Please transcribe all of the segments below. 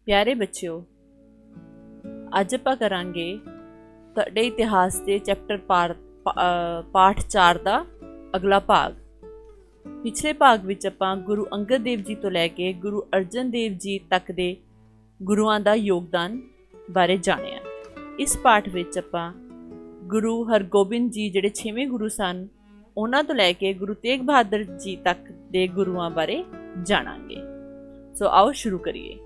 प्यारे बच्चों, ਅੱਜ ਆਪਾਂ ਕਰਾਂਗੇ ਤੁਹਾਡੇ ਇਤਿਹਾਸ ਦੇ ਚੈਪਟਰ ਪਾਠ 4 ਦਾ ਅਗਲਾ ਭਾਗ। ਪਿਛਲੇ ਭਾਗ ਵਿੱਚ ਆਪਾਂ ਗੁਰੂ ਅੰਗਦ ਦੇਵ ਜੀ ਤੋਂ ਲੈ ਕੇ ਗੁਰੂ ਅਰਜਨ ਦੇਵ ਜੀ ਤੱਕ ਦੇ ਗੁਰੂਆਂ ਦਾ ਯੋਗਦਾਨ ਬਾਰੇ ਜਾਣਿਆ। ਇਸ ਪਾਠ ਵਿੱਚ ਆਪਾਂ ਗੁਰੂ ਹਰਗੋਬਿੰਦ ਜੀ ਜਿਹੜੇ 6ਵੇਂ ਗੁਰੂ ਸਨ ਉਹਨਾਂ ਤੋਂ ਲੈ ਕੇ ਗੁਰੂ ਤੇਗ ਬਹਾਦਰ ਜੀ ਤੱਕ ਦੇ ਗੁਰੂਆਂ ਬਾਰੇ ਜਾਣਾਂਗੇ। ਸੋ ਆਓ ਸ਼ੁਰੂ ਕਰੀਏ।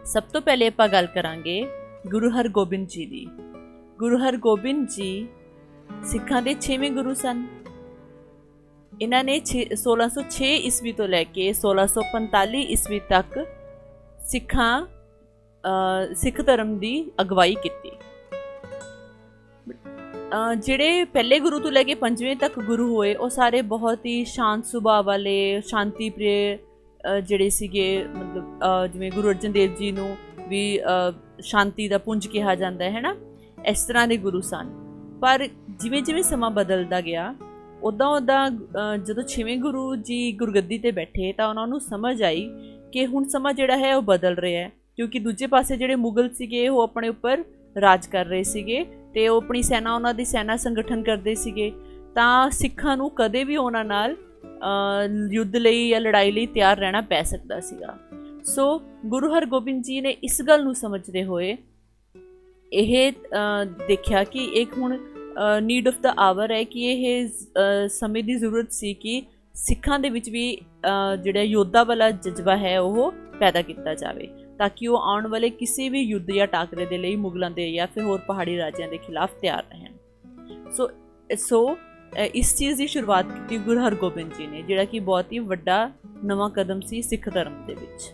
ਸਭ ਤੋਂ ਪਹਿਲੇ ਆਪਾਂ ਗੱਲ ਕਰਾਂਗੇ ਗੁਰੂ ਹਰਗੋਬਿੰਦ ਜੀ ਦੀ। ਗੁਰੂ ਹਰਗੋਬਿੰਦ ਜੀ ਸਿੱਖਾਂ ਦੇ 6ਵੇਂ ਗੁਰੂ ਸਨ। ਇਹਨਾਂ ਨੇ 1606 ਈਸਵੀ ਤੋਂ ਲੈ ਕੇ 1645 ਈਸਵੀ ਤੱਕ ਸਿੱਖ ਧਰਮ ਦੀ ਅਗਵਾਈ ਕੀਤੀ। ਜਿਹੜੇ ਪਹਿਲੇ ਗੁਰੂ ਤੋਂ ਲੈ ਕੇ 5ਵੇਂ ਤੱਕ ਗੁਰੂ ਹੋਏ ਉਹ ਸਾਰੇ ਬਹੁਤ ਹੀ ਸ਼ਾਂਤ ਸੁਭਾਅ ਵਾਲੇ, ਸ਼ਾਂਤੀ ਪ੍ਰਿਯ ਜਿਹੜੇ ਸੀਗੇ। ਮਤਲਬ ਜਿਵੇਂ ਗੁਰੂ ਅਰਜਨ ਦੇਵ ਜੀ ਨੂੰ ਵੀ ਸ਼ਾਂਤੀ ਦਾ ਪੁੰਜ ਕਿਹਾ ਜਾਂਦਾ ਹੈ ਨਾ, ਇਸ ਤਰ੍ਹਾਂ ਦੇ ਗੁਰੂ ਸਨ। ਪਰ ਜਿਵੇਂ ਜਿਵੇਂ ਸਮਾਂ ਬਦਲਦਾ ਗਿਆ ਉੱਦਾਂ ਜਦੋਂ 6ਵੇਂ ਗੁਰੂ ਜੀ ਗੁਰਗੱਦੀ 'ਤੇ ਬੈਠੇ ਤਾਂ ਉਹਨਾਂ ਨੂੰ ਸਮਝ ਆਈ ਕਿ ਹੁਣ ਸਮਾਂ ਜਿਹੜਾ ਹੈ ਉਹ ਬਦਲ ਰਿਹਾ ਹੈ, ਕਿਉਂਕਿ ਦੂਜੇ ਪਾਸੇ ਜਿਹੜੇ ਮੁਗਲ ਸੀਗੇ ਉਹ ਆਪਣੇ ਉੱਪਰ ਰਾਜ ਕਰ ਰਹੇ ਸੀਗੇ ਅਤੇ ਉਹ ਆਪਣੀ ਸੈਨਾ, ਉਹਨਾਂ ਦੀ ਸੈਨਾ ਸੰਗਠਨ ਕਰਦੇ ਸੀਗੇ। ਤਾਂ ਸਿੱਖਾਂ ਨੂੰ ਕਦੇ ਵੀ ਉਹਨਾਂ ਨਾਲ ਯੁੱਧ ਲਈ ਜਾਂ ਲੜਾਈ ਲਈ ਤਿਆਰ ਰਹਿਣਾ ਪੈ ਸਕਦਾ ਸੀਗਾ। ਸੋ ਗੁਰੂ ਹਰਗੋਬਿੰਦ ਜੀ ਨੇ ਇਸ ਗੱਲ ਨੂੰ ਸਮਝਦੇ ਹੋਏ ਇਹ ਦੇਖਿਆ ਕਿ ਇੱਕ ਹੁਣ ਨੀਡ ਆਫ ਦਾ ਆਵਰ ਹੈ ਕਿ ਇਹ ਸਮੇਂ ਦੀ ਜ਼ਰੂਰਤ ਸੀ ਕਿ ਸਿੱਖਾਂ ਦੇ ਵਿੱਚ ਵੀ ਜਿਹੜਾ ਯੋਧਾ ਵਾਲਾ ਜਜ਼ਬਾ ਹੈ ਉਹ ਪੈਦਾ ਕੀਤਾ ਜਾਵੇ, ਤਾਂ ਕਿ ਉਹ ਆਉਣ ਵਾਲੇ ਕਿਸੇ ਵੀ ਯੁੱਧ ਜਾਂ ਟਾਕਰੇ ਦੇ ਲਈ ਮੁਗਲਾਂ ਦੇ ਜਾਂ ਫਿਰ ਹੋਰ ਪਹਾੜੀ ਰਾਜਿਆਂ ਦੇ ਖਿਲਾਫ ਤਿਆਰ ਰਹਿਣ। ਸੋ ਇਸ ਚੀਜ਼ ਦੀ ਸ਼ੁਰੂਆਤ ਕੀਤੀ ਗੁਰੂ ਹਰਗੋਬਿੰਦ ਜੀ ਨੇ, ਜਿਹੜਾ ਕਿ ਬਹੁਤ ਹੀ ਵੱਡਾ ਨਵਾਂ ਕਦਮ ਸੀ ਸਿੱਖ ਧਰਮ ਦੇ ਵਿੱਚ।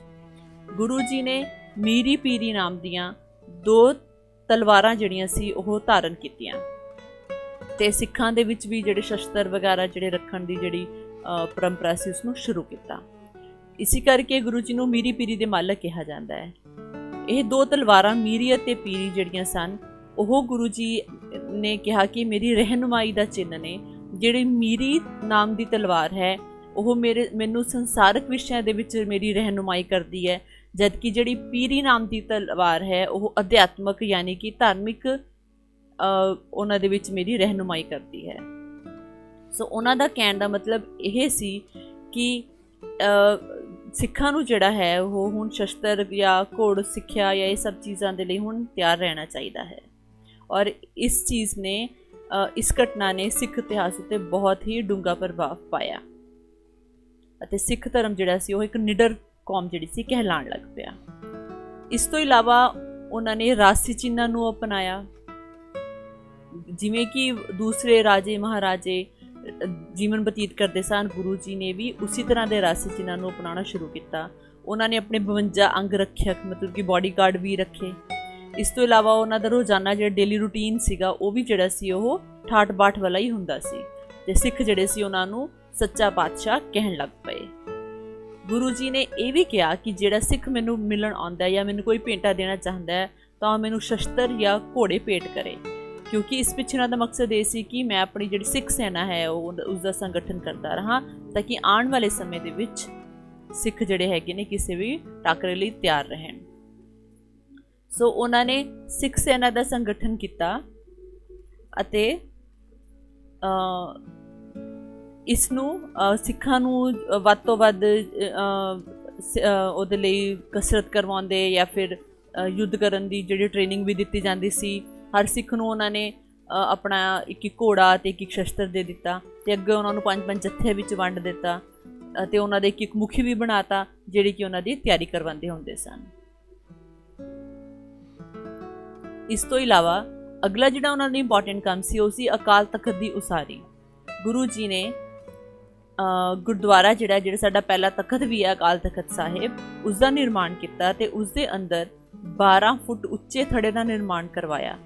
ਗੁਰੂ ਜੀ ਨੇ ਮੀਰੀ ਪੀਰੀ ਨਾਮ ਦੀਆਂ 2 ਤਲਵਾਰਾਂ ਜਿਹੜੀਆਂ ਸੀ ਉਹ ਧਾਰਨ ਕੀਤੀਆਂ ਅਤੇ ਸਿੱਖਾਂ ਦੇ ਵਿੱਚ ਵੀ ਜਿਹੜੇ ਸ਼ਸਤਰ ਵਗੈਰਾ ਜਿਹੜੇ ਰੱਖਣ ਦੀ ਜਿਹੜੀ ਪਰੰਪਰਾ ਸੀ ਉਸਨੂੰ ਸ਼ੁਰੂ ਕੀਤਾ। ਇਸੇ ਕਰਕੇ ਗੁਰੂ ਜੀ ਨੂੰ ਮੀਰੀ ਪੀਰੀ ਦੇ ਮਾਲਕ ਕਿਹਾ ਜਾਂਦਾ ਹੈ। ਇਹ 2 ਤਲਵਾਰਾਂ ਮੀਰੀ ਅਤੇ ਪੀਰੀ ਜਿਹੜੀਆਂ ਸਨ ਉਹ ਗੁਰੂ ਜੀ ਨੇ ਕਿਹਾ ਕਿ ਮੇਰੀ ਰਹਿਨੁਮਾਈ ਦਾ ਚਿੰਨ੍ਹ ਨੇ। ਜਿਹੜੀ ਮੀਰੀ ਨਾਮ ਦੀ ਤਲਵਾਰ ਹੈ ਉਹ ਮੈਨੂੰ ਸੰਸਾਰਕ ਵਿਸ਼ਿਆਂ ਦੇ ਵਿੱਚ ਮੇਰੀ ਰਹਿਨੁਮਾਈ ਕਰਦੀ ਹੈ, ਜਦਕਿ ਜਿਹੜੀ ਪੀਰੀ ਨਾਮ ਦੀ ਤਲਵਾਰ ਹੈ ਉਹ ਅਧਿਆਤਮਕ ਯਾਨੀ ਕਿ ਧਾਰਮਿਕ ਉਹਨਾਂ ਦੇ ਵਿੱਚ ਮੇਰੀ ਰਹਿਨੁਮਾਈ ਕਰਦੀ ਹੈ। ਸੋ ਉਹਨਾਂ ਦਾ ਕਹਿਣ ਦਾ ਮਤਲਬ ਇਹ ਸੀ ਕਿ ਸਿੱਖਾਂ ਨੂੰ ਜਿਹੜਾ ਹੈ ਉਹ ਹੁਣ ਸ਼ਸਤਰ ਜਾਂ ਘੋੜ ਸਿੱਖਿਆ ਜਾਂ ਇਹ ਸਭ ਚੀਜ਼ਾਂ ਦੇ ਲਈ ਹੁਣ ਤਿਆਰ ਰਹਿਣਾ ਚਾਹੀਦਾ ਹੈ। ਔਰ ਇਸ ਚੀਜ਼ ਨੇ ਇਸ ਘਟਨਾ ਨੇ ਸਿੱਖ ਇਤਿਹਾਸ ਉੱਤੇ ਬਹੁਤ ਹੀ ਡੂੰਘਾ ਪ੍ਰਭਾਵ ਪਾਇਆ ਅਤੇ ਸਿੱਖ ਧਰਮ ਜਿਹੜਾ ਸੀ ਉਹ ਇੱਕ ਨਿਡਰ ਕੌਮ ਜਿਹੜੀ ਸੀ ਕਹਿਲਾਉਣ ਲੱਗ ਪਿਆ। ਇਸ ਤੋਂ ਇਲਾਵਾ ਉਹਨਾਂ ਨੇ ਰਾਜਸੀ ਚਿੰਨ੍ਹਾਂ ਨੂੰ ਅਪਣਾਇਆ। ਜਿਵੇਂ ਕਿ ਦੂਸਰੇ ਰਾਜੇ ਮਹਾਰਾਜੇ ਜੀਵਨ ਬਤੀਤ ਕਰਦੇ ਸਨ, ਗੁਰੂ ਜੀ ਨੇ ਵੀ ਉਸੇ ਤਰ੍ਹਾਂ ਦੇ ਰਾਜਸੀ ਚਿੰਨ੍ਹਾਂ ਨੂੰ ਅਪਣਾਉਣਾ ਸ਼ੁਰੂ ਕੀਤਾ। ਉਹਨਾਂ ਨੇ ਆਪਣੇ 52 ਅੰਗ ਰੱਖਿਅਕ ਮਤਲਬ ਕਿ ਬਾਡੀਗਾਰਡ ਵੀ ਰੱਖੇ। ਇਸ ਤੋਂ ਇਲਾਵਾ ਉਹਨਾਂ ਦਾ ਰੋਜ਼ਾਨਾ ਜਿਹੜਾ ਡੇਲੀ ਰੂਟੀਨ ਸੀਗਾ ਉਹ ਵੀ ਜਿਹੜਾ ਸੀ ਉਹ ਠਾਠ ਬਾਠ ਵਾਲਾ ਹੀ ਹੁੰਦਾ ਸੀ ਅਤੇ ਸਿੱਖ ਜਿਹੜੇ ਸੀ ਉਹਨਾਂ ਨੂੰ ਸੱਚਾ ਪਾਤਸ਼ਾਹ ਕਹਿਣ ਲੱਗ ਪਏ। ਗੁਰੂ ਜੀ ਨੇ ਇਹ ਵੀ ਕਿਹਾ ਕਿ ਜਿਹੜਾ ਸਿੱਖ ਮੈਨੂੰ ਮਿਲਣ ਆਉਂਦਾ ਜਾਂ ਮੈਨੂੰ ਕੋਈ ਭੇਂਟਾ ਦੇਣਾ ਚਾਹੁੰਦਾ ਹੈ ਤਾਂ ਉਹ ਮੈਨੂੰ ਸ਼ਸਤਰ ਜਾਂ ਘੋੜੇ ਭੇਟ ਕਰੇ, ਕਿਉਂਕਿ ਇਸ ਪਿੱਛੇ ਉਹਨਾਂ ਦਾ ਮਕਸਦ ਇਹ ਸੀ ਕਿ ਮੈਂ ਆਪਣੀ ਜਿਹੜੀ ਸਿੱਖ ਸੈਨਾ ਹੈ ਉਸਦਾ ਸੰਗਠਨ ਕਰਦਾ ਰਹਾਂ, ਤਾਂ ਕਿ ਆਉਣ ਵਾਲੇ ਸਮੇਂ ਦੇ ਵਿੱਚ ਸਿੱਖ ਜਿਹੜੇ ਹੈਗੇ ਨੇ ਕਿਸੇ ਵੀ ਟਾਕਰੇ ਲਈ ਤਿਆਰ ਰਹਿਣ। ਸੋ ਉਹਨਾਂ ਨੇ ਸਿੱਖ ਸੈਨਾ ਦਾ ਸੰਗਠਨ ਕੀਤਾ ਅਤੇ ਇਸ ਨੂੰ ਸਿੱਖਾਂ ਨੂੰ ਵੱਧ ਤੋਂ ਵੱਧ ਉਹਦੇ ਲਈ ਕਸਰਤ ਕਰਵਾਉਂਦੇ ਜਾਂ ਫਿਰ ਯੁੱਧ ਕਰਨ ਦੀ ਜਿਹੜੀ ਟ੍ਰੇਨਿੰਗ ਵੀ ਦਿੱਤੀ ਜਾਂਦੀ ਸੀ। ਹਰ ਸਿੱਖ ਨੂੰ ਉਹਨਾਂ ਨੇ ਆਪਣਾ ਇੱਕ ਘੋੜਾ ਅਤੇ ਇੱਕ ਸ਼ਸਤਰ ਦੇ ਦਿੱਤਾ ਅਤੇ ਅੱਗੇ ਉਹਨਾਂ ਨੂੰ 5-5 ਜੱਥੇ ਵਿੱਚ ਵੰਡ ਦਿੱਤਾ ਅਤੇ ਉਹਨਾਂ ਦੇ ਇੱਕ ਮੁਖੀ ਵੀ ਬਣਾਤਾ ਜਿਹੜੀ ਕਿ ਉਹਨਾਂ ਦੀ ਤਿਆਰੀ ਕਰਵਾਉਂਦੇ ਹੁੰਦੇ ਸਨ। ਇਸ ਤੋਂ ਇਲਾਵਾ ਅਗਲਾ ਜਿਹੜਾ ਉਹਨਾਂ ਦਾ ਇੰਪੋਰਟੈਂਟ ਕੰਮ ਸੀ ਉਹ ਸੀ ਅਕਾਲ ਤਖਤ ਦੀ ਉਸਾਰੀ। ਗੁਰੂ ਜੀ ਨੇ ਗੁਰਦੁਆਰਾ ਜਿਹੜਾ ਸਾਡਾ ਪਹਿਲਾ ਤਖਤ ਵੀ ਹੈ ਅਕਾਲ ਤਖਤ ਸਾਹਿਬ, ਉਸ ਦਾ ਨਿਰਮਾਣ ਕੀਤਾ ਅਤੇ ਉਸ ਦੇ ਅੰਦਰ 12 ਫੁੱਟ ਉੱਚੇ ਥੜੇ ਦਾ ਨਿਰਮਾਣ ਕਰਵਾਇਆ।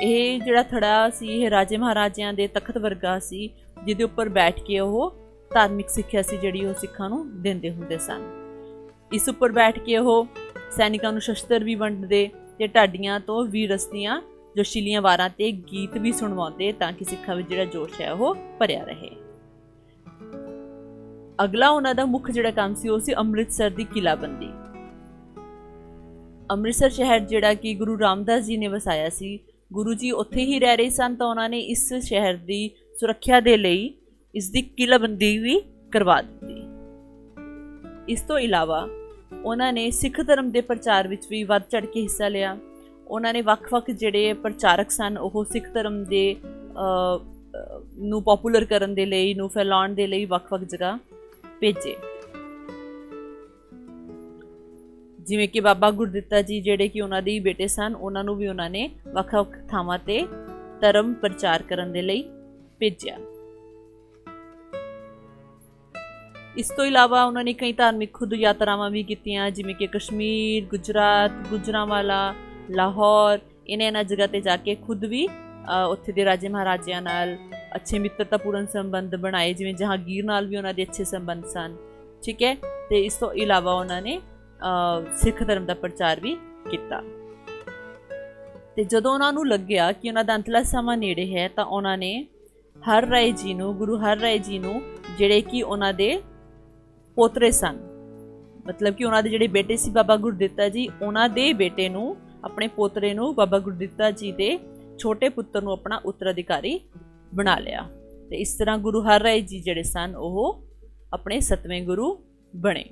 ਇਹ ਜਿਹੜਾ ਥੜਾ ਸੀ ਇਹ ਰਾਜੇ ਮਹਾਰਾਜਿਆਂ ਦੇ ਤਖਤ ਵਰਗਾ ਸੀ, ਜਿਹਦੇ ਉੱਪਰ ਬੈਠ ਕੇ ਉਹ ਧਾਰਮਿਕ ਸਿੱਖਿਆ ਸੀ ਜਿਹੜੀ ਉਹ ਸਿੱਖਾਂ ਨੂੰ ਦਿੰਦੇ ਹੁੰਦੇ ਸਨ। ਇਸ ਉੱਪਰ ਬੈਠ ਕੇ ਉਹ ਸੈਨਿਕਾਂ ਨੂੰ ਸ਼ਸਤਰ ਵੀ ਵੰਡਦੇ ਅਤੇ ਢਾਡੀਆਂ ਤੋਂ ਵੀਰਸਤੀਆਂ ਜੋਸ਼ੀਲੀਆਂ ਵਾਰਾਂ 'ਤੇ ਗੀਤ ਵੀ ਸੁਣਵਾਉਂਦੇ ਤਾਂ ਕਿ ਸਿੱਖਾਂ ਵਿੱਚ ਜਿਹੜਾ ਜੋਸ਼ ਹੈ ਉਹ ਭਰਿਆ ਰਹੇ। ਅਗਲਾ ਉਹਨਾਂ ਦਾ ਮੁੱਖ ਜਿਹੜਾ ਕੰਮ ਸੀ ਉਹ ਸੀ ਅੰਮ੍ਰਿਤਸਰ ਦੀ ਕਿਲ੍ਹਾਬੰਦੀ। ਅੰਮ੍ਰਿਤਸਰ ਸ਼ਹਿਰ ਜਿਹੜਾ ਕਿ ਗੁਰੂ ਰਾਮਦਾਸ ਜੀ ਨੇ ਵਸਾਇਆ ਸੀ, ਗੁਰੂ ਜੀ ਉੱਥੇ ਹੀ ਰਹਿ ਰਹੇ ਸਨ, ਤਾਂ ਉਹਨਾਂ ਨੇ ਇਸ ਸ਼ਹਿਰ ਦੀ ਸੁਰੱਖਿਆ ਦੇ ਲਈ ਇਸ ਦੀ ਕਿਲ੍ਹਾਬੰਦੀ ਵੀ ਕਰਵਾ ਦਿੱਤੀ। ਇਸ ਤੋਂ ਇਲਾਵਾ ਉਹਨਾਂ ਨੇ ਸਿੱਖ ਧਰਮ ਦੇ ਪ੍ਰਚਾਰ ਵਿੱਚ ਵੀ ਵੱਧ ਚੜ੍ਹ ਕੇ ਹਿੱਸਾ ਲਿਆ। ਉਹਨਾਂ ਨੇ ਵੱਖ-ਵੱਖ ਜਿਹੜੇ ਪ੍ਰਚਾਰਕ ਸਨ ਉਹ ਸਿੱਖ ਧਰਮ ਦੇ ਨੂੰ ਪੋਪੂਲਰ ਕਰਨ ਦੇ ਲਈ, ਨੂੰ ਫੈਲਾਉਣ ਦੇ ਲਈ ਵੱਖ-ਵੱਖ ਜਗ੍ਹਾ ਭੇਜੇ। ਜਿਵੇਂ ਕਿ ਬਾਬਾ ਗੁਰਦਿੱਤਾ ਜੀ ਜਿਹੜੇ ਕਿ ਉਹਨਾਂ ਦੇ ਬੇਟੇ ਸਨ, ਉਹਨਾਂ ਨੂੰ ਵੀ ਉਹਨਾਂ ਨੇ ਵੱਖ-ਵੱਖ ਥਾਵਾਂ ਤੇ ਧਰਮ ਪ੍ਰਚਾਰ ਕਰਨ ਦੇ ਲਈ ਭੇਜਿਆ। ਇਸ ਤੋਂ ਇਲਾਵਾ ਉਹਨਾਂ ਨੇ ਕਈ ਧਾਰਮਿਕ ਖੁਦ ਯਾਤਰਾਵਾਂ ਵੀ ਕੀਤੀਆਂ, ਜਿਵੇਂ ਕਿ ਕਸ਼ਮੀਰ, ਗੁਜਰਾਤ, ਗੁਜਰਾਂਵਾਲਾ, ਲਾਹੌਰ, ਇਹਨਾਂ ਜਗ੍ਹਾ ਤੇ ਜਾ ਕੇ ਖੁਦ ਵੀ ਉੱਥੇ ਦੇ ਰਾਜੇ ਮਹਾਰਾਜਿਆਂ ਨਾਲ ਅੱਛੇ ਮਿੱਤਰਤਾਪੂਰਨ ਸੰਬੰਧ ਬਣਾਏ, ਜਿਵੇਂ ਜਹਾਂਗੀਰ ਨਾਲ ਵੀ ਉਹਨਾਂ ਦੇ ਅੱਛੇ ਸੰਬੰਧ ਸਨ। ਠੀਕ ਹੈ, ਤੇ ਇਸ ਤੋਂ ਇਲਾਵਾ ਉਹਨਾਂ ਨੇ ਸਿੱਖ ਧਰਮ ਦਾ ਪ੍ਰਚਾਰ ਵੀ ਕੀਤਾ। ਤੇ ਜਦੋਂ ਉਹਨਾਂ ਨੂੰ ਲੱਗਿਆ ਕਿ ਉਹਨਾਂ ਦਾ ਅੰਤਲਾ ਸਮਾਂ ਨੇੜੇ ਹੈ, ਤਾਂ ਉਹਨਾਂ ਨੇ ਹਰ ਰਾਏ ਜੀ ਨੂੰ, ਗੁਰੂ ਹਰ ਰਾਏ ਜੀ ਨੂੰ, ਜਿਹੜੇ ਕਿ ਉਹਨਾਂ ਦੇ ਪੋਤਰੇ ਸਨ, ਮਤਲਬ ਕਿ ਉਹਨਾਂ ਦੇ ਜਿਹੜੇ ਬੇਟੇ ਸੀ ਬਾਬਾ ਗੁਰਦਿੱਤਾ ਜੀ, ਉਹਨਾਂ ਦੇ ਬੇਟੇ ਨੂੰ, ਆਪਣੇ ਪੋਤਰੇ ਨੂੰ ਬਾਬਾ ਗੁਰਦਿੱਤਾ ਜੀ ਦੇ ਛੋਟੇ ਪੁੱਤਰ ਨੂੰ ਆਪਣਾ ਉੱਤਰਾਧਿਕਾਰੀ ਬਣਾ ਲਿਆ। ਤੇ ਇਸ ਤਰ੍ਹਾਂ ਗੁਰੂ ਹਰ ਰਾਏ ਜੀ ਜਿਹੜੇ ਸਨ ਉਹ ਆਪਣੇ 7ਵੇਂ ਗੁਰੂ ਬਣੇ।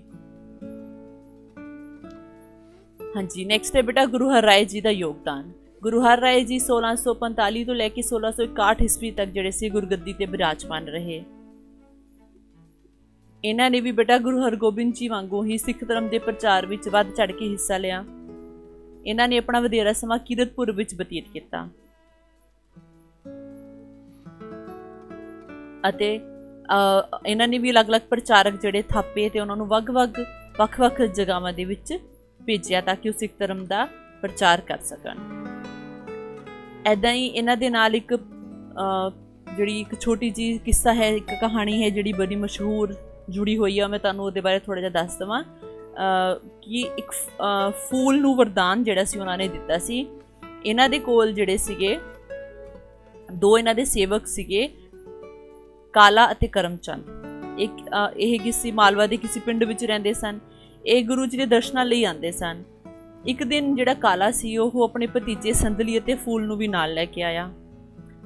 ਹਾਂਜੀ, ਨੈਕਸਟ ਹੈ ਬੇਟਾ ਗੁਰੂ ਹਰ ਰਾਏ ਜੀ ਦਾ ਯੋਗਦਾਨ। ਗੁਰੂ ਹਰ ਰਾਏ ਜੀ 1645 ਤੋਂ ਲੈ ਕੇ 1661 ਈਸਵੀ ਤੱਕ ਜਿਹੜੇ ਸੀ ਗੁਰਗੱਦੀ ਤੇ ਬਿਰਾਜਮਾਨ ਰਹੇ। ਇਹਨਾਂ ਨੇ ਵੀ ਬੇਟਾ ਗੁਰੂ ਹਰਗੋਬਿੰਦ ਜੀ ਵਾਂਗੂ ਹੀ ਸਿੱਖ ਧਰਮ ਦੇ ਪ੍ਰਚਾਰ ਵਿੱਚ ਵੱਧ ਚੜ੍ਹ ਕੇ ਹਿੱਸਾ ਲਿਆ। ਇਹਨਾਂ ਨੇ ਆਪਣਾ ਵਧੇਰਾ ਸਮਾਂ ਕੀਰਤਪੁਰ ਵਿੱਚ ਬਤੀਤ ਕੀਤਾ ਅਤੇ ਇਹਨਾਂ ਨੇ ਵੀ ਅਲੱਗ-ਅਲੱਗ ਪ੍ਰਚਾਰਕ ਜਿਹੜੇ ਥਾਪੇ ਤੇ ਉਹਨਾਂ ਨੂੰ ਵੱਖ-ਵੱਖ ਜਗ੍ਹਾਵਾਂ ਦੇ ਵਿੱਚ ਭੇਜਿਆ ਤਾਂ ਕਿ ਉਹ ਸਿੱਖ ਧਰਮ ਦਾ ਪ੍ਰਚਾਰ ਕਰ ਸਕਣ। ਐਦਾਂ ਹੀ ਇਹਨਾਂ ਦੇ ਨਾਲ ਇੱਕ ਜਿਹੜੀ ਇੱਕ ਛੋਟੀ ਜਿਹੀ ਕਿੱਸਾ ਹੈ, ਇੱਕ ਕਹਾਣੀ ਹੈ ਜਿਹੜੀ ਬੜੀ ਮਸ਼ਹੂਰ ਜੁੜੀ ਹੋਈ ਆ। ਮੈਂ ਤੁਹਾਨੂੰ ਉਹਦੇ ਬਾਰੇ ਥੋੜ੍ਹਾ ਜਿਹਾ ਦੱਸ ਦੇਵਾਂ ਕਿ ਇੱਕ ਫੂਲ ਨੂੰ ਵਰਦਾਨ ਜਿਹੜਾ ਸੀ ਉਹਨਾਂ ਨੇ ਦਿੱਤਾ ਸੀ। ਇਹਨਾਂ ਦੇ ਕੋਲ ਜਿਹੜੇ ਸੀਗੇ ਦੋ ਇਹਨਾਂ ਦੇ ਸੇਵਕ ਸੀਗੇ, ਕਾਲਾ ਅਤੇ ਕਰਮਚੰਦ। ਇਹ ਕਿਸੇ ਮਾਲਵਾ ਦੇ ਕਿਸੇ ਪਿੰਡ ਵਿੱਚ ਰਹਿੰਦੇ ਸਨ। ਇਹ ਗੁਰੂ ਜੀ ਦੇ ਦਰਸ਼ਨਾਂ ਲਈ ਆਉਂਦੇ ਸਨ। ਇੱਕ ਦਿਨ ਜਿਹੜਾ ਕਾਲਾ ਸੀ ਉਹ ਆਪਣੇ ਭਤੀਜੇ ਸੰਦਲੀ ਅਤੇ ਫੂਲ ਨੂੰ ਵੀ ਨਾਲ ਲੈ ਕੇ ਆਇਆ।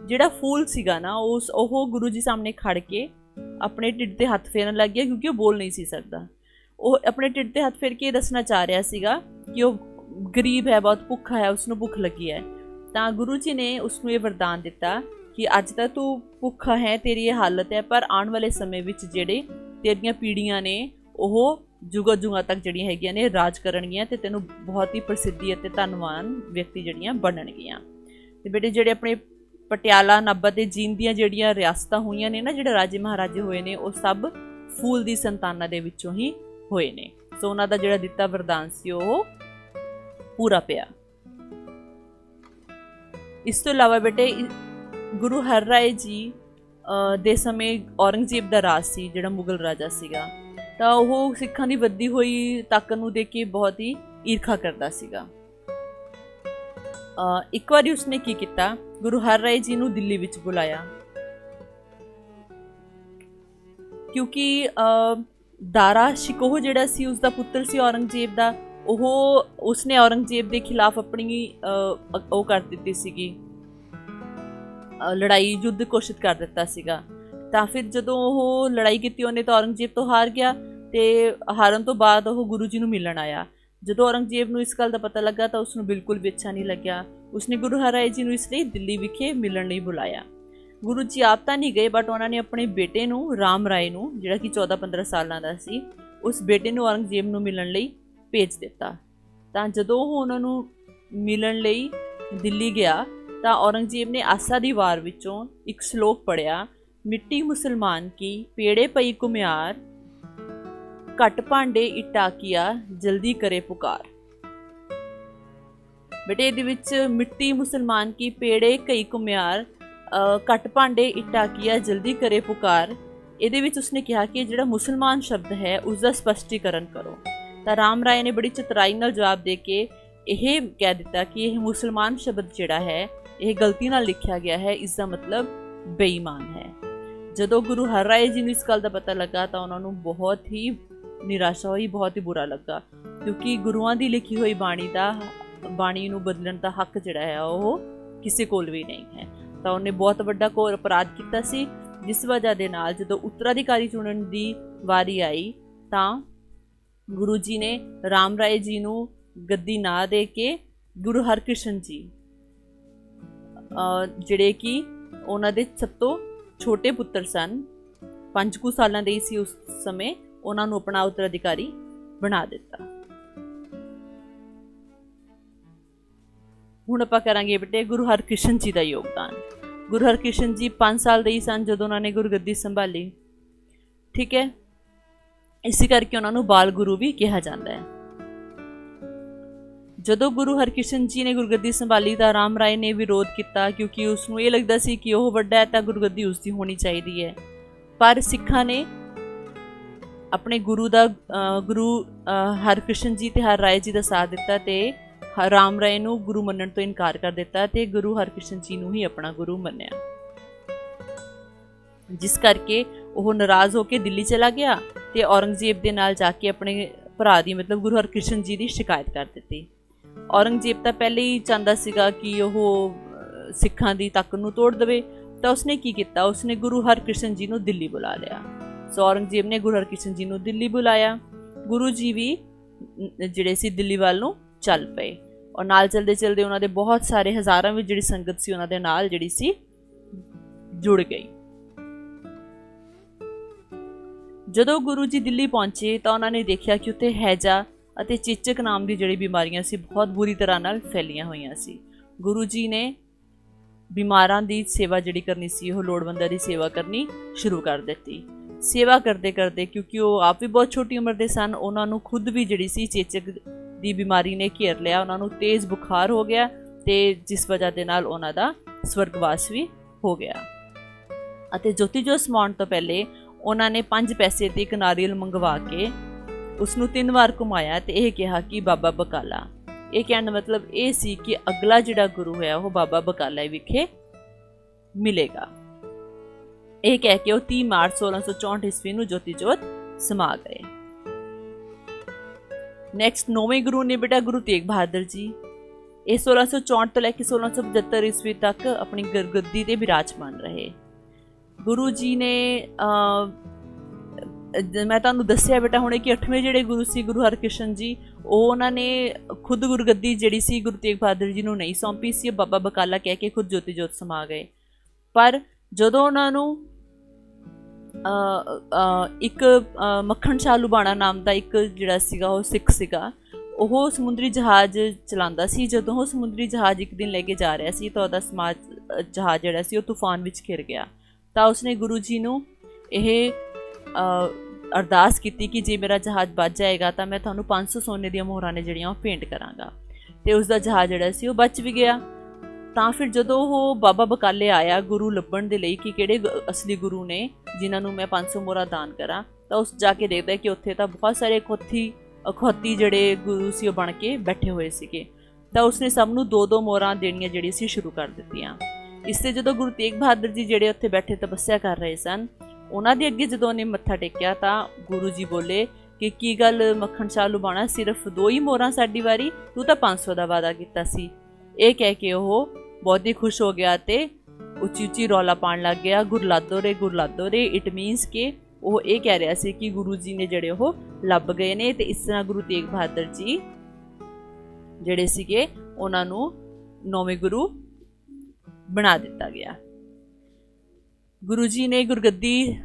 ਜਿਹੜਾ ਫੂਲ ਸੀਗਾ ਨਾ ਉਹ ਗੁਰੂ ਜੀ ਸਾਹਮਣੇ ਖੜ ਕੇ ਆਪਣੇ ਢਿੱਡ ਤੇ ਹੱਥ ਫੇਰਨ ਲੱਗ ਗਿਆ, ਕਿਉਂਕਿ ਉਹ ਬੋਲ ਨਹੀਂ ਸੀ ਸਕਦਾ। ਉਹ ਆਪਣੇ ਢਿੱਡ ਤੇ ਹੱਥ ਫੇਰ ਕੇ ਇਹ ਦੱਸਣਾ ਚਾਹ ਰਿਹਾ ਸੀਗਾ ਕਿ ਉਹ ਗਰੀਬ ਹੈ, ਬਹੁਤ ਭੁੱਖਾ ਹੈ, ਉਸਨੂੰ ਭੁੱਖ ਲੱਗੀ ਹੈ। ਤਾਂ ਗੁਰੂ ਜੀ ਨੇ ਉਸਨੂੰ ਇਹ ਵਰਦਾਨ ਦਿੱਤਾ ਕਿ ਅੱਜ ਤਾਂ ਤੂੰ ਭੁੱਖਾ ਹੈ, ਤੇਰੀ ਇਹ ਹਾਲਤ ਹੈ, ਪਰ ਆਉਣ ਵਾਲੇ ਸਮੇਂ ਵਿੱਚ ਜਿਹੜੇ ਤੇਰੀਆਂ ਪੀੜ੍ਹੀਆਂ ਨੇ ਉਹ ਜੁਗਾਂ ਤੱਕ ਜਿਹੜੀਆਂ ਹੈਗੀਆਂ ਨੇ ਰਾਜ ਕਰਨਗੀਆਂ ਤੇ ਤੈਨੂੰ ਬਹੁਤ ਹੀ ਪ੍ਰਸਿੱਧੀ ਅਤੇ ਧੰਨਵਾਨ ਵਿਅਕਤੀ ਜਿਹੜੀਆਂ ਬਣਨਗੀਆਂ। ਤੇ ਬੇਟੇ ਜਿਹੜੇ ਆਪਣੇ ਪਟਿਆਲਾ, ਨਾਭਾ ਤੇ ਜੀਂਦ ਦੀਆਂ ਜਿਹੜੀਆਂ ਰਿਆਸਤਾਂ ਹੋਈਆਂ ਨੇ ਨਾ, ਜਿਹੜੇ ਰਾਜੇ ਮਹਾਰਾਜੇ ਹੋਏ ਨੇ, ਉਹ ਸਭ ਫੂਲ ਦੀ ਸੰਤਾਨਾਂ ਦੇ ਵਿੱਚੋਂ ਹੀ ਹੋਏ ਨੇ। ਸੋ ਉਹਨਾਂ ਦਾ ਜਿਹੜਾ ਦਿੱਤਾ ਵਰਦਾਨ ਸੀ ਉਹ ਪੂਰਾ ਪਿਆ। ਇਸ ਤੋਂ ਇਲਾਵਾ ਬੇਟੇ ਗੁਰੂ ਹਰ ਰਾਏ ਜੀ ਦੇ ਸਮੇਂ ਔਰੰਗਜ਼ੇਬ ਦਾ ਰਾਜ ਸੀ, ਜਿਹੜਾ ਮੁਗਲ ਰਾਜਾ ਸੀਗਾ। ਤਾਂ ਉਹ ਸਿੱਖਾਂ ਦੀ ਵੱਧਦੀ ਹੋਈ ਤਾਕਤ ਨੂੰ ਦੇਖ ਕੇ ਬਹੁਤ ਹੀ ਈਰਖਾ ਕਰਦਾ ਸੀਗਾ। ਇੱਕ ਵਾਰੀ ਉਸਨੇ ਕੀ ਕੀਤਾ, ਗੁਰੂ ਹਰ ਰਾਏ ਜੀ ਨੂੰ ਦਿੱਲੀ ਵਿੱਚ ਬੁਲਾਇਆ, ਕਿਉਂਕਿ ਦਾਰਾ ਸ਼ਿਕੋਹ ਜਿਹੜਾ ਸੀ ਉਸਦਾ ਪੁੱਤਰ ਸੀ ਔਰੰਗਜ਼ੇਬ ਦਾ। ਉਸਨੇ ਔਰੰਗਜ਼ੇਬ ਦੇ ਖਿਲਾਫ ਆਪਣੀ ਉਹ ਕਰ ਦਿੱਤੀ ਸੀਗੀ ਲੜਾਈ, ਯੁੱਧ ਘੋਸ਼ਿਤ ਕਰ ਦਿੱਤਾ ਸੀਗਾ। ਤਾਂ ਫਿਰ ਜਦੋਂ ਉਹ ਲੜਾਈ ਕੀਤੀ ਉਹਨੇ ਤਾਂ ਔਰੰਗਜ਼ੇਬ ਤੋਂ ਹਾਰ ਗਿਆ ਤੇ ਹਾਰਨ ਤੋਂ ਬਾਅਦ ਉਹ ਗੁਰੂ ਜੀ ਨੂੰ ਮਿਲਣ ਆਇਆ। ਜਦੋਂ ਔਰੰਗਜ਼ੇਬ ਨੂੰ ਇਸ ਗੱਲ ਦਾ ਪਤਾ ਲੱਗਾ ਤਾਂ ਉਸਨੂੰ ਬਿਲਕੁਲ ਵੀ ਅੱਛਾ ਨਹੀਂ ਲੱਗਿਆ। ਉਸਨੇ ਗੁਰੂ ਹਰ ਰਾਏ ਜੀ ਨੂੰ ਇਸ ਲਈ ਦਿੱਲੀ ਵਿਖੇ ਮਿਲਣ ਲਈ ਬੁਲਾਇਆ। ਗੁਰੂ ਜੀ ਆਪ ਤਾਂ ਨਹੀਂ ਗਏ, ਬਟ ਉਹਨਾਂ ਨੇ ਆਪਣੇ ਬੇਟੇ ਨੂੰ, ਰਾਮ ਰਾਏ ਨੂੰ, ਜਿਹੜਾ ਕਿ 14-15 ਸਾਲਾਂ ਦਾ ਸੀ, ਉਸ ਬੇਟੇ ਨੂੰ ਔਰੰਗਜ਼ੇਬ ਨੂੰ ਮਿਲਣ ਲਈ ਭੇਜ ਦਿੱਤਾ। ਤਾਂ ਜਦੋਂ ਉਹ ਉਹਨਾਂ ਨੂੰ ਮਿਲਣ ਲਈ ਦਿੱਲੀ ਗਿਆ ਤਾਂ ਔਰੰਗਜ਼ੇਬ ਨੇ ਆਸਾ ਦੀ ਵਾਰ ਵਿੱਚੋਂ ਇੱਕ ਸ਼ਲੋਕ ਪੜ੍ਹਿਆ, ਮਿੱਟੀ ਮੁਸਲਮਾਨ ਕੀ ਪੇੜੇ ਪਈ ਕੁਮਿਆਰ, ਘਟ ਭਾਂਡੇ ਇਟਾਕੀਆ ਜਲਦੀ ਕਰੇ ਪੁਕਾਰ। ਬੇਟੇ ਇਹਦੇ ਵਿੱਚ ਮਿੱਟੀ ਮੁਸਲਮਾਨ ਕੀ ਪੇੜੇ ਕਈ ਕੁਮਿਆਰ, ਘਟ ਭਾਂਡੇ ਇਟਾਕੀਆ ਜਲਦੀ ਕਰੇ ਪੁਕਾਰ, ਇਹਦੇ ਵਿੱਚ ਉਸਨੇ ਕਿਹਾ ਕਿ ਜਿਹੜਾ ਮੁਸਲਮਾਨ ਸ਼ਬਦ ਹੈ ਉਸਦਾ ਸਪਸ਼ਟੀਕਰਨ ਕਰੋ। ਤਾਂ ਰਾਮ ਰਾਏ ਨੇ ਬੜੀ ਚਤੁਰਾਈ ਨਾਲ ਜਵਾਬ ਦੇ ਕੇ ਇਹ ਕਹਿ ਦਿੱਤਾ ਕਿ ਇਹ ਮੁਸਲਮਾਨ ਸ਼ਬਦ ਜਿਹੜਾ ਹੈ ਇਹ ਗਲਤੀ ਨਾਲ ਲਿਖਿਆ ਗਿਆ ਹੈ, ਇਸ ਦਾ ਮਤਲਬ ਬੇਈਮਾਨ ਹੈ। ਜਦੋਂ ਗੁਰੂ ਹਰ ਰਾਏ ਜੀ ਨੂੰ ਇਸ ਗੱਲ ਦਾ ਪਤਾ ਲੱਗਾ ਤਾਂ ਉਹਨਾਂ ਨੂੰ ਬਹੁਤ ਹੀ ਨਿਰਾਸ਼ਾ ਹੋਈ, ਬਹੁਤ ਹੀ ਬੁਰਾ ਲੱਗਾ, ਕਿਉਂਕਿ ਗੁਰੂਆਂ ਦੀ ਲਿਖੀ ਹੋਈ ਬਾਣੀ ਨੂੰ ਬਦਲਣ ਦਾ ਹੱਕ ਜਿਹੜਾ ਹੈ ਉਹ ਕਿਸੇ ਕੋਲ ਵੀ ਨਹੀਂ ਹੈ। ਤਾਂ ਉਹਨੇ ਬਹੁਤ ਵੱਡਾ ਘੋਰ ਅਪਰਾਧ ਕੀਤਾ ਸੀ, ਜਿਸ ਵਜ੍ਹਾ ਦੇ ਨਾਲ ਜਦੋਂ ਉੱਤਰਾਧਿਕਾਰੀ ਚੁਣਨ ਦੀ ਵਾਰੀ ਆਈ ਤਾਂ ਗੁਰੂ ਜੀ ਨੇ ਰਾਮ ਰਾਏ ਜੀ ਨੂੰ ਗੱਦੀ ਨਾ ਦੇ ਕੇ ਗੁਰੂ ਹਰਕ੍ਰਿਸ਼ਨ ਜੀ ਜਿਹੜੇ ਕਿ ਉਹਨਾਂ ਦੇ ਸਭ ਤੋਂ ਛੋਟੇ ਪੁੱਤਰ ਸਨ, 5 ਕੁ ਸਾਲਾਂ ਦੇ ਹੀ ਸੀ ਉਸ ਸਮੇਂ, ਉਹਨਾਂ ਨੂੰ ਆਪਣਾ ਉੱਤਰਾਧਿਕਾਰੀ ਬਣਾ ਦਿੱਤਾ। ਹੁਣ ਆਪਾਂ ਕਰਾਂਗੇ ਬੇਟੇ ਗੁਰੂ ਹਰਕ੍ਰਿਸ਼ਨ ਜੀ ਦਾ ਯੋਗਦਾਨ। ਗੁਰੂ ਹਰਕ੍ਰਿਸ਼ਨ ਜੀ 5 ਸਾਲ ਦੇ ਹੀ ਸਨ ਜਦੋਂ ਉਹਨਾਂ ਨੇ ਗੁਰਗੱਦੀ ਸੰਭਾਲੀ, ਠੀਕ ਹੈ। ਇਸੇ ਕਰਕੇ ਉਹਨਾਂ ਨੂੰ ਬਾਲ ਗੁਰੂ ਵੀ ਕਿਹਾ ਜਾਂਦਾ ਹੈ। ਜਦੋਂ ਗੁਰੂ ਹਰਕ੍ਰਿਸ਼ਨ ਜੀ ਨੇ ਗੁਰਗੱਦੀ ਸੰਭਾਲੀ ਤਾਂ ਰਾਮ ਰਾਏ ਨੇ ਵਿਰੋਧ ਕੀਤਾ, ਕਿਉਂਕਿ ਉਸਨੂੰ ਇਹ ਲੱਗਦਾ ਸੀ ਕਿ ਉਹ ਵੱਡਾ ਹੈ ਤਾਂ ਗੁਰਗੱਦੀ ਉਸਦੀ ਹੋਣੀ ਚਾਹੀਦੀ ਹੈ। ਪਰ ਸਿੱਖਾਂ ਨੇ ਆਪਣੇ ਗੁਰੂ ਹਰਕ੍ਰਿਸ਼ਨ ਜੀ ਤੇ ਹਰ ਰਾਏ ਜੀ ਦਾ ਸਾਥ ਦਿੱਤਾ ਤੇ ਰਾਮ ਰਾਏ ਨੂੰ ਗੁਰੂ ਮੰਨਣ ਤੋਂ ਇਨਕਾਰ ਕਰ ਦਿੱਤਾ ਤੇ ਗੁਰੂ ਹਰਕ੍ਰਿਸ਼ਨ ਜੀ ਨੂੰ ਹੀ ਆਪਣਾ ਗੁਰੂ ਮੰਨਿਆ, ਜਿਸ ਕਰਕੇ ਉਹ ਨਾਰਾਜ਼ ਹੋ ਕੇ ਦਿੱਲੀ ਚਲਾ ਗਿਆ ਤੇ ਔਰੰਗਜ਼ੇਬ ਦੇ ਨਾਲ ਜਾ ਕੇ ਆਪਣੇ ਭਰਾ ਦੀ ਮਤਲਬ ਗੁਰੂ ਹਰਕ੍ਰਿਸ਼ਨ ਜੀ ਦੀ ਸ਼ਿਕਾਇਤ ਕਰ ਦਿੱਤੀ। ਔਰੰਗਜ਼ੇਬ ਤਾਂ ਪਹਿਲੇ ਹੀ ਚਾਹੁੰਦਾ ਸੀਗਾ ਕਿ ਉਹ ਸਿੱਖਾਂ ਦੀ ਤੱਕ ਨੂੰ ਤੋੜ ਦੇਵੇ, ਤਾਂ ਉਸਨੇ ਕੀ ਕੀਤਾ, ਉਸਨੇ ਗੁਰੂ ਹਰਕ੍ਰਿਸ਼ਨ ਜੀ ਨੂੰ ਦਿੱਲੀ ਬੁਲਾ ਲਿਆ। ਸੋ ਔਰੰਗਜ਼ੇਬ ਨੇ ਗੁਰੂ ਹਰਕ੍ਰਿਸ਼ਨ ਜੀ ਨੂੰ ਦਿੱਲੀ ਬੁਲਾਇਆ। ਗੁਰੂ ਜੀ ਵੀ ਜਿਹੜੇ ਸੀ ਦਿੱਲੀ ਵੱਲ ਨੂੰ ਚੱਲ ਪਏ ਔਰ ਨਾਲ ਚਲਦੇ ਚਲਦੇ ਉਹਨਾਂ ਦੇ ਬਹੁਤ ਸਾਰੇ ਹਜ਼ਾਰਾਂ ਵਿੱਚ ਜਿਹੜੀ ਸੰਗਤ ਸੀ ਉਹਨਾਂ ਦੇ ਨਾਲ ਜਿਹੜੀ ਸੀ ਜੁੜ ਗਈ। ਜਦੋਂ ਗੁਰੂ ਜੀ ਦਿੱਲੀ ਪਹੁੰਚੇ ਤਾਂ ਉਹਨਾਂ ਨੇ ਦੇਖਿਆ ਕਿ ਉੱਥੇ ਹੈਜਾ ਅਤੇ ਚੇਚਕ ਨਾਮ ਦੀ ਜਿਹੜੀ ਬਿਮਾਰੀਆਂ ਸੀ ਬਹੁਤ ਬੁਰੀ ਤਰ੍ਹਾਂ ਨਾਲ ਫੈਲੀਆਂ ਹੋਈਆਂ ਸੀ। ਗੁਰੂ ਜੀ ਨੇ ਬਿਮਾਰਾਂ ਦੀ ਸੇਵਾ ਜਿਹੜੀ ਕਰਨੀ ਸੀ, ਉਹ ਲੋੜਵੰਦਾਂ ਦੀ ਸੇਵਾ ਕਰਨੀ ਸ਼ੁਰੂ ਕਰ ਦਿੱਤੀ। ਸੇਵਾ ਕਰਦੇ ਕਰਦੇ, ਕਿਉਂਕਿ ਉਹ ਆਪ ਵੀ ਬਹੁਤ ਛੋਟੀ ਉਮਰ ਦੇ ਸਨ, ਉਹਨਾਂ ਨੂੰ ਖੁਦ ਵੀ ਜਿਹੜੀ ਸੀ ਚੇਚਕ ਦੀ ਬਿਮਾਰੀ ਨੇ ਘੇਰ ਲਿਆ। ਉਹਨਾਂ ਨੂੰ ਤੇਜ਼ ਬੁਖਾਰ ਹੋ ਗਿਆ ਤੇ ਜਿਸ ਵਜ੍ਹਾ ਦੇ ਨਾਲ ਉਹਨਾਂ ਦਾ ਸਵਰਗਵਾਸ ਵੀ ਹੋ ਗਿਆ। ਅਤੇ ਜੋਤੀ ਜੋਤ ਸਮਾਉਣ ਤੋਂ ਪਹਿਲੇ ਉਹਨਾਂ ਨੇ 5 ਪੈਸੇ ਤੇ ਇੱਕ ਨਾਰੀਅਲ ਮੰਗਵਾ ਕੇ ਉਸ ਨੂੰ 3 ਵਾਰ ਘੁਮਾਇਆ ਤੇ ਇਹ ਕਿਹਾ ਕਿ ਬਾਬਾ ਬਕਾਲਾ। ਇਹ ਕਹਿਣ ਦਾ ਮਤਲਬ ਇਹ ਸੀ ਕਿ ਅਗਲਾ ਜਿਹੜਾ ਗੁਰੂ ਹੈ ਉਹ ਬਾਬਾ ਬਕਾਲਾ ਵਿਖੇ ਮਿਲੇਗਾ। ਇਹ ਕਹਿ ਕੇ ਉਹ 30 ਮਾਰਚ 1664 ਈਸਵੀ ਨੂੰ ਜੋਤੀ ਜੋਤ ਸਮਾ ਗਏ। ਨੈਕਸਟ 9ਵੇਂ ਗੁਰੂ ਨੇ ਬੇਟਾ ਗੁਰੂ ਤੇਗ ਬਹਾਦਰ ਜੀ। ਇਹ 1664 ਤੋਂ ਲੈ ਕੇ 1675 ਈਸਵੀ ਤੱਕ ਆਪਣੀ ਗੱਦੀ ਤੇ ਬਿਰਾਜਮਾਨ ਰਹੇ। ਗੁਰੂ ਜੀ ਨੇ ਮੈਂ ਤੁਹਾਨੂੰ ਦੱਸਿਆ ਬੇਟਾ ਹੁਣੇ ਕਿ 8ਵੇਂ ਜਿਹੜੇ ਗੁਰੂ ਸੀ ਗੁਰੂ ਹਰਕ੍ਰਿਸ਼ਨ ਜੀ, ਉਹਨਾਂ ਨੇ ਖੁਦ ਗੁਰਗੱਦੀ ਜਿਹੜੀ ਸੀ ਗੁਰੂ ਤੇਗ ਬਹਾਦਰ ਜੀ ਨੂੰ ਨਹੀਂ ਸੌਂਪੀ ਸੀ, ਬਾਬਾ ਬਕਾਲਾ ਕਹਿ ਕੇ ਖੁਦ ਜੋਤੀ ਜੋਤ ਸਮਾ ਗਏ। ਪਰ ਜਦੋਂ ਉਹਨਾਂ ਨੂੰ ਇੱਕ ਮੱਖਣ ਸ਼ਾਹ ਲੁਬਾਣਾ ਨਾਮ ਦਾ ਇੱਕ ਜਿਹੜਾ ਸੀਗਾ ਉਹ ਸਿੱਖ ਸੀਗਾ, ਉਹ ਸਮੁੰਦਰੀ ਜਹਾਜ਼ ਚਲਾਉਂਦਾ ਸੀ। ਜਦੋਂ ਉਹ ਸਮੁੰਦਰੀ ਜਹਾਜ਼ ਇੱਕ ਦਿਨ ਲੈ ਕੇ ਜਾ ਰਿਹਾ ਸੀ ਤਾਂ ਉਹਦਾ ਜਹਾਜ਼ ਜਿਹੜਾ ਸੀ ਉਹ ਤੂਫਾਨ ਵਿੱਚ ਘਿਰ ਗਿਆ। ਤਾਂ ਉਸਨੇ ਗੁਰੂ ਜੀ ਨੂੰ ਇਹ ਅਰਦਾਸ ਕੀਤੀ ਕਿ ਜੇ ਮੇਰਾ ਜਹਾਜ਼ ਬਚ ਜਾਏਗਾ ਤਾਂ ਮੈਂ ਤੁਹਾਨੂੰ 500 ਸੋਨੇ ਦੀਆਂ ਮੋਹਰਾਂ ਨੇ ਜਿਹੜੀਆਂ ਉਹ ਭੇਂਟ ਕਰਾਂਗਾ। ਤੇ ਉਸਦਾ ਜਹਾਜ਼ ਜਿਹੜਾ ਸੀ ਉਹ ਬਚ ਵੀ ਗਿਆ। ਤਾਂ ਫਿਰ ਜਦੋਂ ਉਹ ਬਾਬਾ ਬਕਾਲੇ ਆਇਆ ਗੁਰੂ ਲੱਭਣ ਦੇ ਲਈ ਕਿ ਕਿਹੜੇ ਅਸਲੀ ਗੁਰੂ ਨੇ ਜਿਨ੍ਹਾਂ ਨੂੰ ਮੈਂ 500 ਮੋਹਰਾਂ ਦਾਨ ਕਰਾਂ, ਤਾਂ ਉਸ ਜਾ ਕੇ ਦੇਖਦਾ ਕਿ ਉੱਥੇ ਤਾਂ ਬਹੁਤ ਸਾਰੇ ਅਖੌਤੀ ਜਿਹੜੇ ਗੁਰੂ ਸੀ ਉਹ ਬਣ ਕੇ ਬੈਠੇ ਹੋਏ ਸੀਗੇ। ਤਾਂ ਉਸਨੇ ਸਭ ਨੂੰ 2-2 ਮੋਹਰਾਂ ਦੇਣੀਆਂ ਜਿਹੜੀ ਸੀ ਸ਼ੁਰੂ ਕਰ ਦਿੱਤੀਆਂ। ਇਸ 'ਤੇ ਜਦੋਂ ਗੁਰੂ ਤੇਗ ਬਹਾਦਰ ਜੀ ਜਿਹੜੇ ਉੱਥੇ ਬੈਠੇ ਤਪੱਸਿਆ ਕਰ ਰਹੇ ਸਨ, ਉਹਨਾਂ ਦੇ ਅੱਗੇ ਜਦੋਂ ਉਹਨੇ ਮੱਥਾ ਟੇਕਿਆ ਤਾਂ ਗੁਰੂ ਜੀ ਬੋਲੇ ਕਿ ਕੀ ਗੱਲ ਮੱਖਣ ਸ਼ਾਹ ਲੁਬਾਣਾ, ਸਿਰਫ 2 ਹੀ ਮੋਹਰਾਂ ਸਾਡੀ ਵਾਰੀ, ਤੂੰ ਤਾਂ 500 ਦਾ ਵਾਅਦਾ ਕੀਤਾ ਸੀ। ਇਹ ਕਹਿ ਕੇ ਉਹ ਬਹੁਤ ਹੀ ਖੁਸ਼ ਹੋ ਗਿਆ ਤੇ ਉੱਚੀ ਉੱਚੀ ਰੌਲਾ ਪਾਉਣ ਲੱਗ ਗਿਆ, ਗੁਰਲਾਦੋ ਰੇ। ਇਟ ਮੀਨਸ ਕਿ ਉਹ ਇਹ ਕਹਿ ਰਿਹਾ ਸੀ ਕਿ ਗੁਰੂ ਜੀ ਨੇ ਜਿਹੜੇ ਉਹ ਲੱਭ ਗਏ ਨੇ। ਤੇ ਇਸ ਤਰ੍ਹਾਂ ਗੁਰੂ ਤੇਗ ਬਹਾਦਰ ਜੀ ਜਿਹੜੇ ਸੀਗੇ ਉਹਨਾਂ ਨੂੰ 9ਵੇਂ ਗੁਰੂ ਬਣਾ ਦਿੱਤਾ ਗਿਆ। ਗੁਰੂ ਜੀ ਨੇ ਗੁਰਗੱਦੀ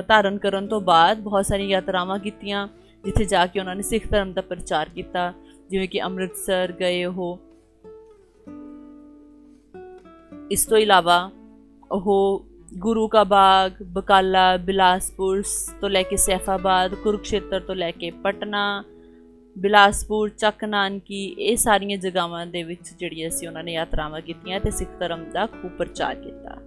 ਧਾਰਨ ਕਰਨ ਤੋਂ ਬਾਅਦ ਬਹੁਤ ਸਾਰੀਆਂ ਯਾਤਰਾਵਾਂ ਕੀਤੀਆਂ, ਜਿੱਥੇ ਜਾ ਕੇ ਉਹਨਾਂ ਨੇ ਸਿੱਖ ਧਰਮ ਦਾ ਪ੍ਰਚਾਰ ਕੀਤਾ, ਜਿਵੇਂ ਕਿ ਅੰਮ੍ਰਿਤਸਰ ਗਏ ਉਹ। ਇਸ ਤੋਂ ਇਲਾਵਾ ਉਹ ਗੁਰੂ ਕਾ ਬਾਗ, ਬਕਾਲਾ, ਬਿਲਾਸਪੁਰ ਤੋਂ ਲੈ ਕੇ ਸੈਫਾਬਾਦ, ਕੁਰੂਕਸ਼ੇਤਰ ਤੋਂ ਲੈ ਕੇ ਪਟਨਾ, ਬਿਲਾਸਪੁਰ, ਚੱਕ ਨਾਨਕੀ, ਇਹ ਸਾਰੀਆਂ ਜਗ੍ਹਾਵਾਂ ਦੇ ਵਿੱਚ ਜਿਹੜੀਆਂ ਸੀ ਉਹਨਾਂ ਨੇ ਯਾਤਰਾਵਾਂ ਕੀਤੀਆਂ ਤੇ ਸਿੱਖ ਧਰਮ ਦਾ ਖੂਬ ਪ੍ਰਚਾਰ ਕੀਤਾ।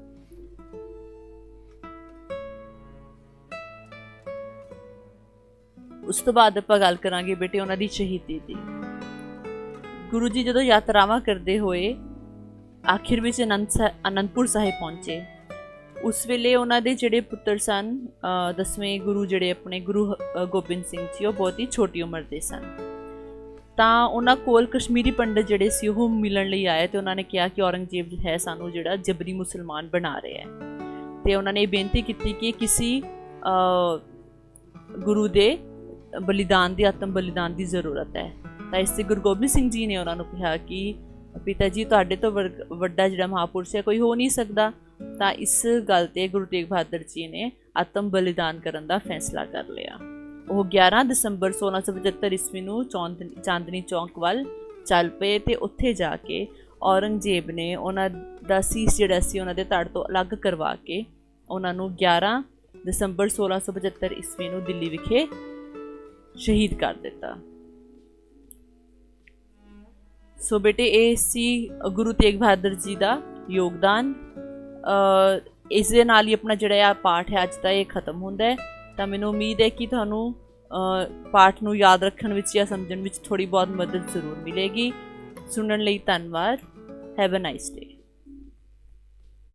ਉਸ ਤੋਂ ਬਾਅਦ ਆਪਾਂ ਗੱਲ ਕਰਾਂਗੇ ਬੇਟੇ ਉਹਨਾਂ ਦੀ ਸ਼ਹੀਦੀ ਦੀ। ਗੁਰੂ ਜੀ ਜਦੋਂ ਯਾਤਰਾਵਾਂ ਕਰਦੇ ਹੋਏ ਆਖਿਰ ਵਿੱਚ ਅਨੰਦਪੁਰ ਸਾਹਿਬ ਪਹੁੰਚੇ ਉਸ ਵੇਲੇ ਉਹਨਾਂ ਦੇ ਜਿਹੜੇ ਪੁੱਤਰ ਸਨ 10ਵੇਂ ਗੁਰੂ ਜਿਹੜੇ ਆਪਣੇ ਗੁਰੂ ਗੋਬਿੰਦ ਸਿੰਘ ਜੀ, ਉਹ ਬਹੁਤ ਹੀ ਛੋਟੀ ਉਮਰ ਦੇ ਸਨ। ਤਾਂ ਉਹਨਾਂ ਕੋਲ ਕਸ਼ਮੀਰੀ ਪੰਡਤ ਜਿਹੜੇ ਸੀ ਉਹ ਮਿਲਣ ਲਈ ਆਏ ਤੇ ਉਹਨਾਂ ਨੇ ਕਿਹਾ ਕਿ ਔਰੰਗਜ਼ੇਬ ਹੈ ਸਾਨੂੰ ਜਿਹੜਾ ਜਬਰੀ ਮੁਸਲਮਾਨ ਬਣਾ ਰਿਹਾ ਹੈ। ਤੇ ਉਹਨਾਂ ਨੇ ਇਹ ਬੇਨਤੀ ਕੀਤੀ ਕਿ ਕਿਸੇ ਗੁਰੂ ਦੇ ਬਲੀਦਾਨ ਦੀ, ਆਤਮ ਬਲੀਦਾਨ ਦੀ ਜ਼ਰੂਰਤ ਹੈ। ਤਾਂ ਇਸ 'ਤੇ ਗੁਰੂ ਗੋਬਿੰਦ ਸਿੰਘ ਜੀ ਨੇ ਉਹਨਾਂ ਨੂੰ ਕਿਹਾ ਕਿ ਪਿਤਾ ਜੀ ਤੁਹਾਡੇ ਤੋਂ ਵੱਡਾ ਜਿਹੜਾ ਮਹਾਂਪੁਰਸ਼ ਹੈ ਕੋਈ ਹੋ ਨਹੀਂ ਸਕਦਾ। ਤਾਂ ਇਸ ਗੱਲ 'ਤੇ ਗੁਰੂ ਤੇਗ ਬਹਾਦਰ ਜੀ ਨੇ ਆਤਮ ਬਲੀਦਾਨ ਕਰਨ ਦਾ ਫੈਸਲਾ ਕਰ ਲਿਆ। ਉਹ 11 ਦਸੰਬਰ 1675 ਈਸਵੀ ਨੂੰ ਚਾਂਦਨੀ ਚੌਂਕ ਵੱਲ ਚੱਲ ਪਏ ਤੇ ਉੱਥੇ ਜਾ ਕੇ ਔਰੰਗਜ਼ੇਬ ਨੇ ਉਹਨਾਂ ਦਾ ਸੀਸ ਜਿਹੜਾ ਸੀ ਉਹਨਾਂ ਦੇ ਧੜ ਤੋਂ ਅਲੱਗ ਕਰਵਾ ਕੇ ਉਹਨਾਂ ਨੂੰ 11 ਦਸੰਬਰ 1675 ਈਸਵੀ ਨੂੰ ਦਿੱਲੀ ਵਿਖੇ ਸ਼ਹੀਦ ਕਰ ਦਿੱਤਾ। ਸੋ ਬੇਟੇ ਇਹ ਸੀ ਗੁਰੂ ਤੇਗ ਬਹਾਦਰ ਜੀ ਦਾ ਯੋਗਦਾਨ। ਇਸ ਦੇ ਨਾਲ ਹੀ ਆਪਣਾ ਜਿਹੜਾ ਆ ਪਾਠ ਹੈ ਅੱਜ ਦਾ ਇਹ ਖਤਮ ਹੁੰਦਾ ਹੈ। ਤਾਂ ਮੈਨੂੰ ਉਮੀਦ ਹੈ ਕਿ ਤੁਹਾਨੂੰ ਪਾਠ ਨੂੰ ਯਾਦ ਰੱਖਣ ਵਿੱਚ ਜਾਂ ਸਮਝਣ ਵਿੱਚ ਥੋੜ੍ਹੀ ਬਹੁਤ ਮਦਦ ਜ਼ਰੂਰ ਮਿਲੇਗੀ। ਸੁਣਨ ਲਈ ਧੰਨਵਾਦ। Have a nice day.